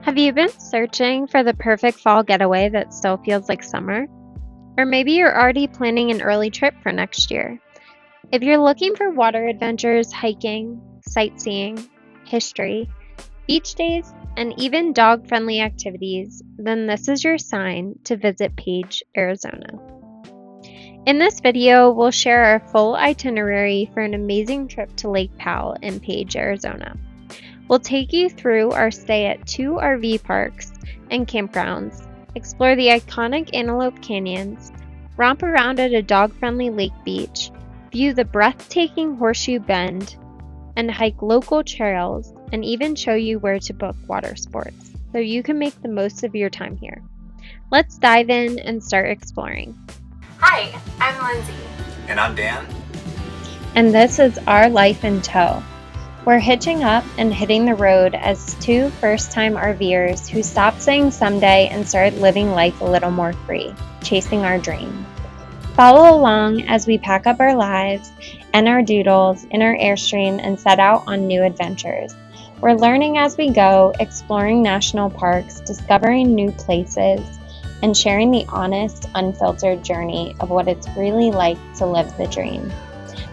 Have you been searching for the perfect fall getaway that still feels like summer? Or maybe you're already planning an early trip for next year. If you're looking for water adventures, hiking, sightseeing, history, beach days, and even dog friendly activities, then this is your sign to visit Page, Arizona. In this video, we'll share our full itinerary for an amazing trip to Lake Powell and Page, Arizona. We'll take you through our stay at 2 RV parks and campgrounds, explore the iconic Antelope Canyons, romp around at a dog-friendly lake beach, view the breathtaking Horseshoe Bend, and hike local trails, and even show you where to book water sports, so you can make the most of your time here. Let's dive in and start exploring. Hi, I'm Lindsay. And I'm Dan. And this is Our Life in Tow. We're hitching up and hitting the road as two first-time RVers who stopped saying someday and started living life a little more free, chasing our dream. Follow along as we pack up our lives and our doodles in our Airstream and set out on new adventures. We're learning as we go, exploring national parks, discovering new places, and sharing the honest, unfiltered journey of what it's really like to live the dream.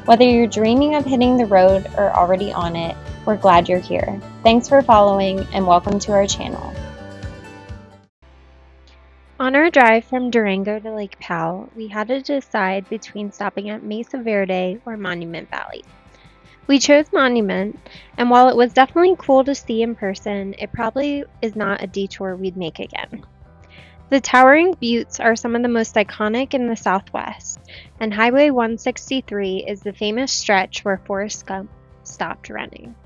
Whether you're dreaming of hitting the road or already on it, we're glad you're here. Thanks for following and welcome to our channel. On our drive from Durango to Lake Powell, we had to decide between stopping at Mesa Verde or Monument Valley. We chose Monument, and while it was definitely cool to see in person, it probably is not a detour we'd make again. The towering buttes are some of the most iconic in the Southwest, and Highway 163 is the famous stretch where Forrest Gump stopped running.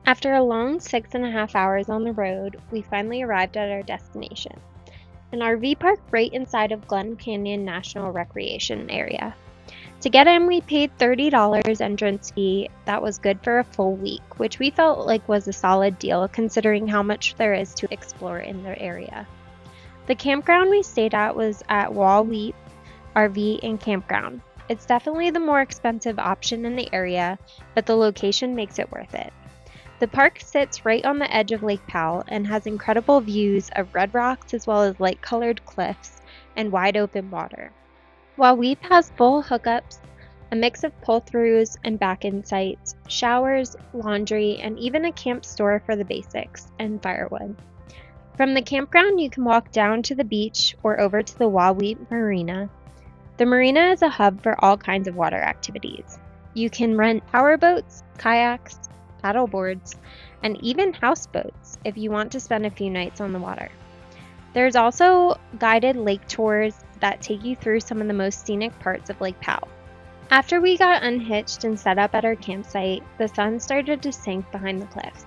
After a long 6.5 hours on the road, we finally arrived at our destination, an RV park right inside of Glen Canyon National Recreation Area. To get in, we paid $30 entrance fee that was good for a full week, which we felt like was a solid deal considering how much there is to explore in the area. The campground we stayed at was at Wahweap RV and Campground. It's definitely the more expensive option in the area, but the location makes it worth it. The park sits right on the edge of Lake Powell and has incredible views of red rocks as well as light-colored cliffs and wide open water. Wahweap has full hookups, a mix of pull-throughs and back-in sites, showers, laundry, and even a camp store for the basics, and firewood. From the campground, you can walk down to the beach or over to the Wahweap Marina. The Marina is a hub for all kinds of water activities. You can rent powerboats, kayaks, paddle boards, and even houseboats if you want to spend a few nights on the water. There's also guided lake tours that take you through some of the most scenic parts of Lake Powell. After we got unhitched and set up at our campsite, the sun started to sink behind the cliffs.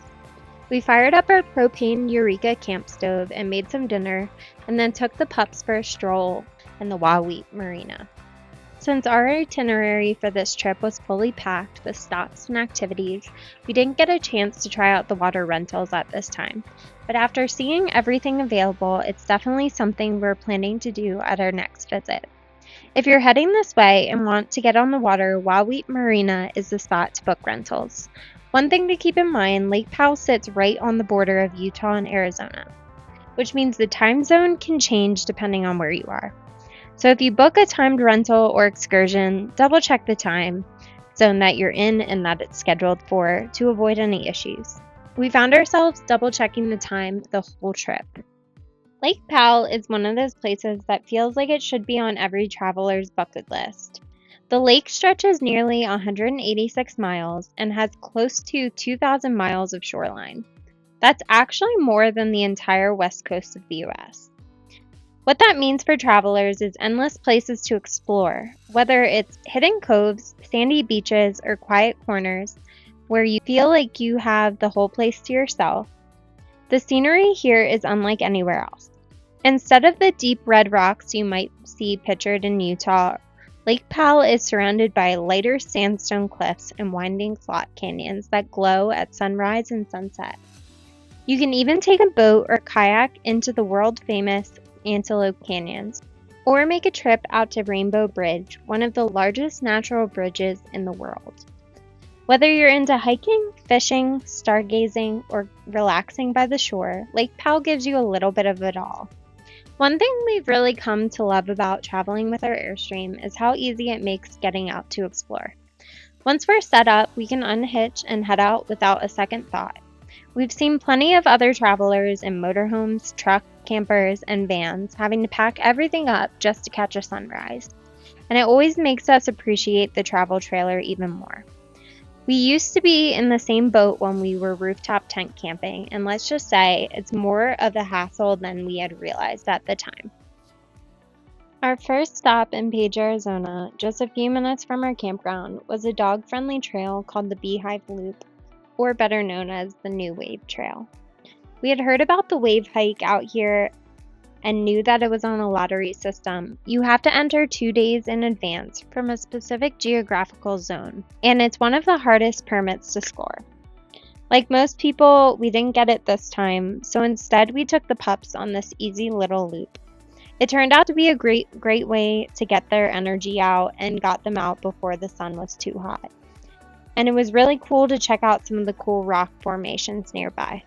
We fired up our propane Eureka camp stove and made some dinner, and then took the pups for a stroll in the Wahweap Marina. Since our itinerary for this trip was fully packed with stops and activities, we didn't get a chance to try out the water rentals at this time. But after seeing everything available, it's definitely something we're planning to do at our next visit. If you're heading this way and want to get on the water, Wahweap Marina is the spot to book rentals. One thing to keep in mind, Lake Powell sits right on the border of Utah and Arizona, which means the time zone can change depending on where you are. So if you book a timed rental or excursion, double check the time zone that you're in and that it's scheduled for to avoid any issues. We found ourselves double checking the time the whole trip. Lake Powell is one of those places that feels like it should be on every traveler's bucket list. The lake stretches nearly 186 miles and has close to 2,000 miles of shoreline. That's actually more than the entire west coast of the US. What that means for travelers is endless places to explore, whether it's hidden coves, sandy beaches, or quiet corners where you feel like you have the whole place to yourself. The scenery here is unlike anywhere else. Instead of the deep red rocks you might see pictured in Utah, Lake Powell is surrounded by lighter sandstone cliffs and winding slot canyons that glow at sunrise and sunset. You can even take a boat or kayak into the world-famous Antelope Canyons, or make a trip out to Rainbow Bridge, one of the largest natural bridges in the world. Whether you're into hiking, fishing, stargazing, or relaxing by the shore, Lake Powell gives you a little bit of it all. One thing we've really come to love about traveling with our Airstream is how easy it makes getting out to explore. Once we're set up, we can unhitch and head out without a second thought. We've seen plenty of other travelers in motorhomes, truck campers, and vans having to pack everything up just to catch a sunrise. And it always makes us appreciate the travel trailer even more. We used to be in the same boat when we were rooftop tent camping, and let's just say it's more of a hassle than we had realized at the time. Our first stop in Page, Arizona, just a few minutes from our campground, was a dog-friendly trail called the Beehive Loop, or better known as the New Wave Trail. We had heard about the wave hike out here and knew that it was on a lottery system. You have to enter 2 days in advance from a specific geographical zone, and it's one of the hardest permits to score. Like most people, we didn't get it this time, so instead we took the pups on this easy little loop. It turned out to be a great way to get their energy out and got them out before the sun was too hot. And it was really cool to check out some of the cool rock formations nearby.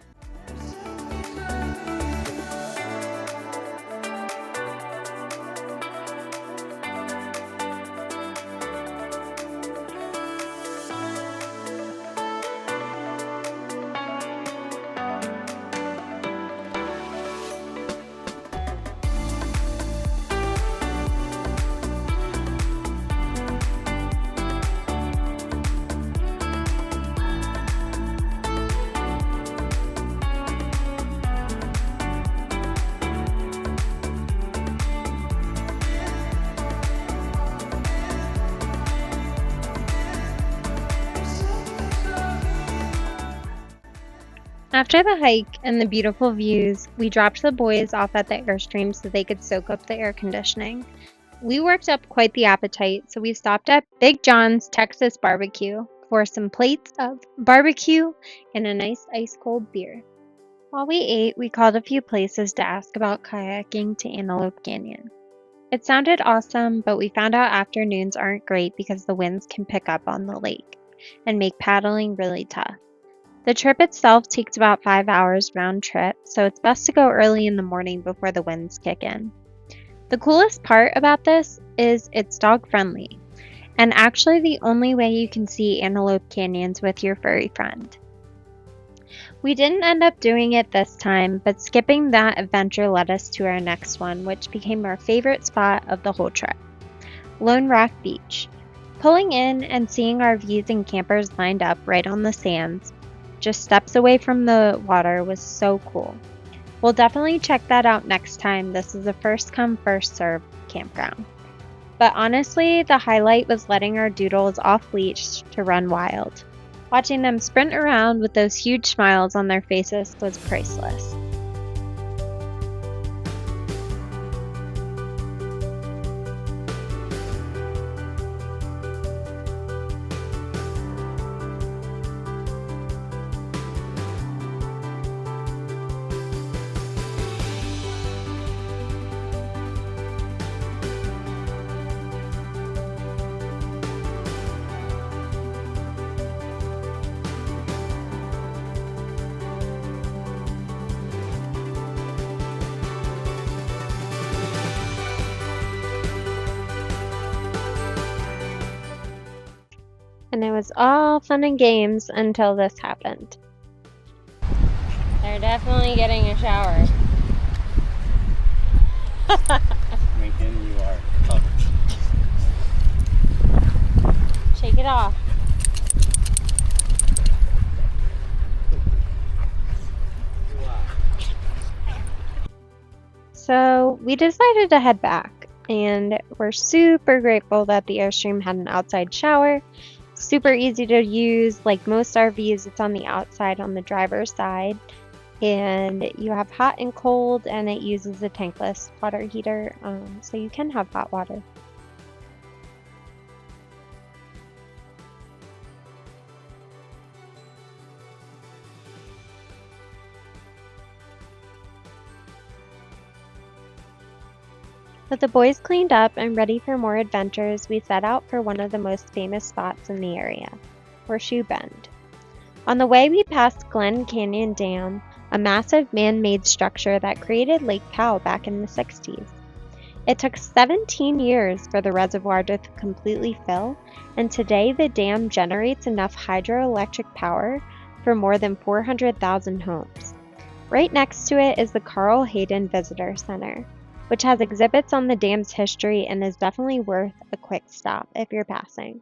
After the hike and the beautiful views, we dropped the boys off at the Airstream so they could soak up the air conditioning. We worked up quite the appetite, so we stopped at Big John's Texas Barbecue for some plates of barbecue and a nice ice-cold beer. While we ate, we called a few places to ask about kayaking to Antelope Canyon. It sounded awesome, but we found out afternoons aren't great because the winds can pick up on the lake and make paddling really tough. The trip itself takes about 5 hours round trip, so it's best to go early in the morning before the winds kick in. The coolest part about this is it's dog friendly, and actually the only way you can see Antelope Canyons with your furry friend. We didn't end up doing it this time, but skipping that adventure led us to our next one, which became our favorite spot of the whole trip, Lone Rock Beach. Pulling in and seeing our views and campers lined up right on the sands, just steps away from the water, was so cool. We'll definitely check that out next time. This is a first come first serve campground. But honestly, the highlight was letting our doodles off leash to run wild. Watching them sprint around with those huge smiles on their faces was priceless. And it was all fun and games until this happened. They're definitely getting a shower. Lincoln, you are covered. Shake it off. So we decided to head back, and we're super grateful that the Airstream had an outside shower. Super easy to use. Like most RVs, it's on the outside on the driver's side, and you have hot and cold, and it uses a tankless water heater, so you can have hot water. With the boys cleaned up and ready for more adventures, we set out for one of the most famous spots in the area, Horseshoe Bend. On the way, we passed Glen Canyon Dam, a massive man-made structure that created Lake Powell back in the 60s. It took 17 years for the reservoir to completely fill, and today the dam generates enough hydroelectric power for more than 400,000 homes. Right next to it is the Carl Hayden Visitor Center, which has exhibits on the dam's history and is definitely worth a quick stop if you're passing.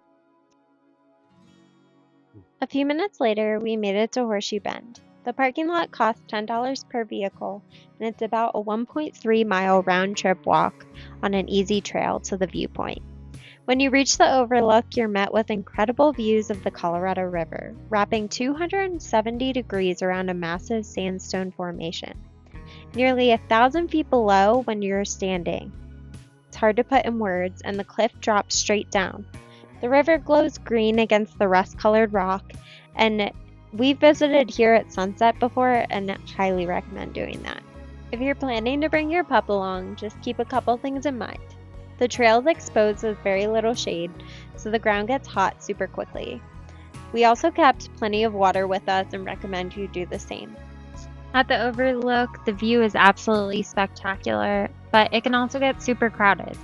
A few minutes later, we made it to Horseshoe Bend. The parking lot costs $10 per vehicle, and it's about a 1.3-mile round-trip walk on an easy trail to the viewpoint. When you reach the overlook, you're met with incredible views of the Colorado River, wrapping 270 degrees around a massive sandstone formation. Nearly 1,000 feet below when you're standing. It's hard to put in words, and the cliff drops straight down. The river glows green against the rust-colored rock, and we've visited here at sunset before and highly recommend doing that. If you're planning to bring your pup along, just keep a couple things in mind. The trail is exposed with very little shade, so the ground gets hot super quickly. We also kept plenty of water with us and recommend you do the same. At the overlook, the view is absolutely spectacular, but it can also get super crowded.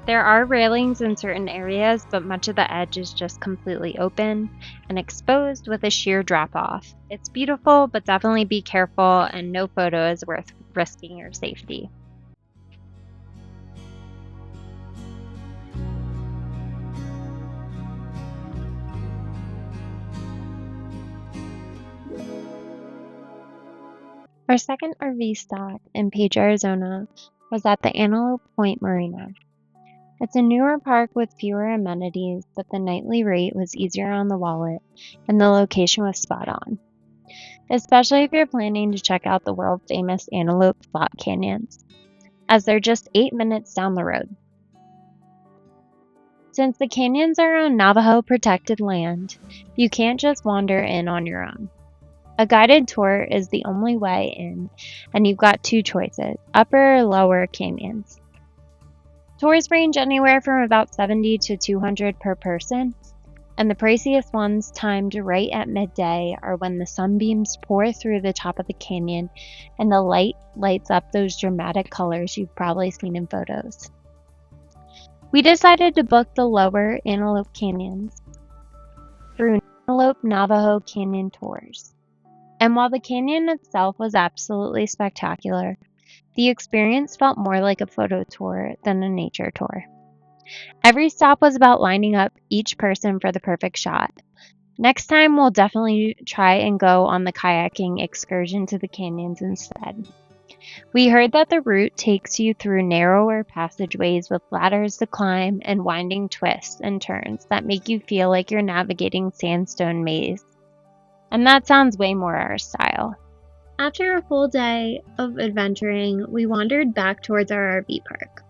There are railings in certain areas, but much of the edge is just completely open and exposed with a sheer drop-off. It's beautiful, but definitely be careful, and no photo is worth risking your safety. Our second RV stop in Page, Arizona was at the Antelope Marina. It's a newer park with fewer amenities, but the nightly rate was easier on the wallet, and the location was spot on. Especially if you're planning to check out the world-famous Antelope Canyons, as they're just 8 minutes down the road. Since the canyons are on Navajo protected land, you can't just wander in on your own. A guided tour is the only way in, and you've got two choices, upper or lower canyons. Tours range anywhere from about $70 to $200 per person, and the priciest ones timed right at midday are when the sunbeams pour through the top of the canyon and the light lights up those dramatic colors you've probably seen in photos. We decided to book the lower Antelope Canyons through Antelope Navajo Canyon Tours. And while the canyon itself was absolutely spectacular, the experience felt more like a photo tour than a nature tour. Every stop was about lining up each person for the perfect shot. Next time, we'll definitely try and go on the kayaking excursion to the canyons instead. We heard that the route takes you through narrower passageways with ladders to climb and winding twists and turns that make you feel like you're navigating sandstone maze. And that sounds way more our style. After a full day of adventuring, we wandered back towards our RV park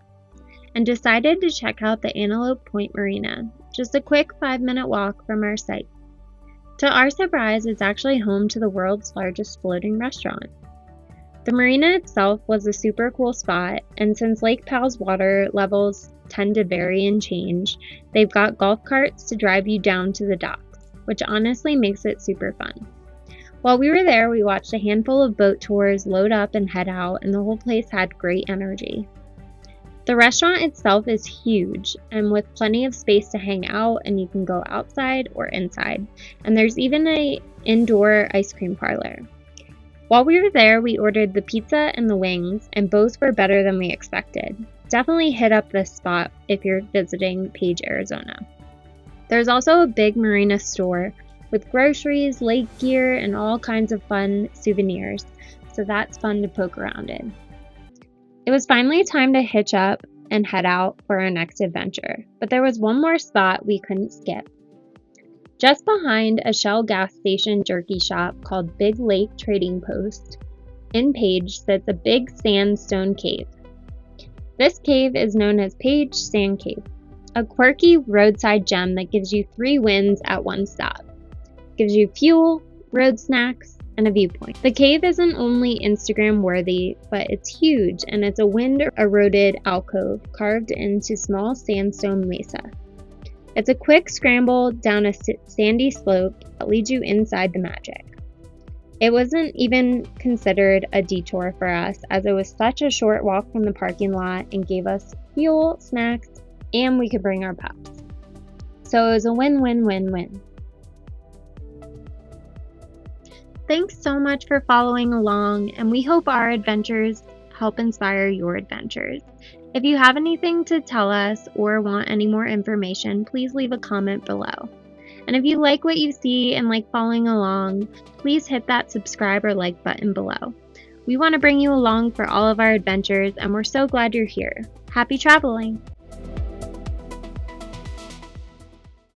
and decided to check out the Antelope Marina, just a quick 5-minute walk from our site. To our surprise, it's actually home to the world's largest floating restaurant. The marina itself was a super cool spot, and since Lake Powell's water levels tend to vary and change, they've got golf carts to drive you down to the docks, which honestly makes it super fun. While we were there, we watched a handful of boat tours load up and head out, and the whole place had great energy. The restaurant itself is huge, and with plenty of space to hang out, and you can go outside or inside, and there's even an indoor ice cream parlor. While we were there, we ordered the pizza and the wings, and both were better than we expected. Definitely hit up this spot if you're visiting Page, Arizona. There's also a big Marina store with groceries, lake gear, and all kinds of fun souvenirs, so that's fun to poke around in. It was finally time to hitch up and head out for our next adventure, but there was one more spot we couldn't skip. Just behind a Shell gas station jerky shop called Big Lake Trading Post, in Page sits a big sandstone cave. This cave is known as Page Sand Cave, a quirky roadside gem that gives you 3 wins at one stop. Gives you fuel, road snacks, and a viewpoint. The cave isn't only Instagram worthy, but it's huge, and it's a wind-eroded alcove carved into small sandstone mesa. It's a quick scramble down a sandy slope that leads you inside the magic. It wasn't even considered a detour for us, as it was such a short walk from the parking lot and gave us fuel, snacks, and we could bring our pups. So it was a win-win-win-win. Thanks so much for following along, and we hope our adventures help inspire your adventures. If you have anything to tell us or want any more information, please leave a comment below. And if you like what you see and like following along, please hit that subscribe or like button below. We want to bring you along for all of our adventures, and we're so glad you're here. Happy traveling!